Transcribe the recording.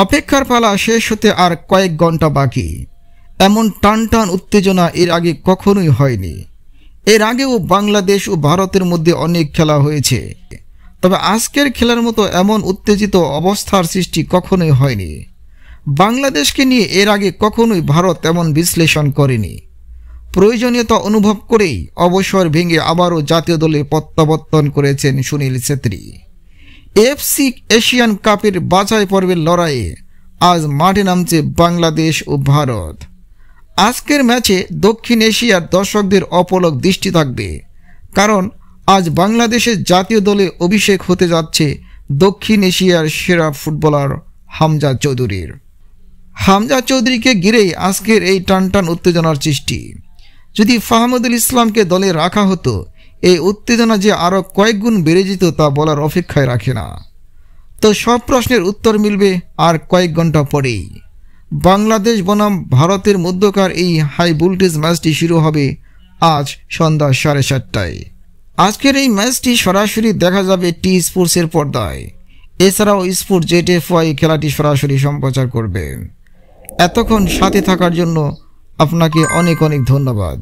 অপেক্ষার পালা শেষ হতে আর কয়েক ঘন্টা বাকি। এমন টানটান উত্তেজনা এর আগে কখনোই হয়নি। এর আগেও বাংলাদেশ ও ভারতের মধ্যে অনেক খেলা হয়েছে, তবে আজকের খেলার মতো এমন উত্তেজিত অবস্থার সৃষ্টি কখনোই হয়নি। বাংলাদেশকে নিয়ে এর আগে কখনোই ভারত এমন বিশ্লেষণ করেনি। প্রয়োজনীয়তা অনুভব করেই অবসর ভেঙে আবারও জাতীয় দলে প্রত্যাবর্তন করেছেন সুনীল ছেত্রী। এফসি এশিয়ান কাপের বাছাই পর্বের লড়াইয়ে আজ মাঠে নামছে বাংলাদেশ ও ভারত। আজকের ম্যাচে দক্ষিণ এশিয়ার দর্শকদের অপলক দৃষ্টি থাকবে, কারণ আজ বাংলাদেশের জাতীয় দলে অভিষেক হতে যাচ্ছে দক্ষিণ এশিয়ার সেরা ফুটবলার হামজা চৌধুরীর। হামজা চৌধুরীকে ঘিরেই আজকের এই টানটান উত্তেজনার সৃষ্টি। যদি ফাহমুদুল ইসলামকে দলে রাখা হতো, এই উত্তেজনা যে আরও কয়েক গুণ বেড়ে যেত তা বলার অপেক্ষায় রাখে না। তো সব প্রশ্নের উত্তর মিলবে আর কয়েক ঘন্টা পরেই। বাংলাদেশ বনাম ভারতের মধ্যকার এই হাই ভোল্টেজ ম্যাচটি শুরু হবে আজ সন্ধ্যা 7:30টায়। আজকের এই ম্যাচটি সরাসরি দেখা যাবে টি স্পোর্টসের পর্দায়। এছাড়াও স্পোর্ট জেট.FY খেলাটি সরাসরি সম্প্রচার করবে। এতক্ষণ সাথে থাকার জন্য আপনাকে অনেক অনেক ধন্যবাদ।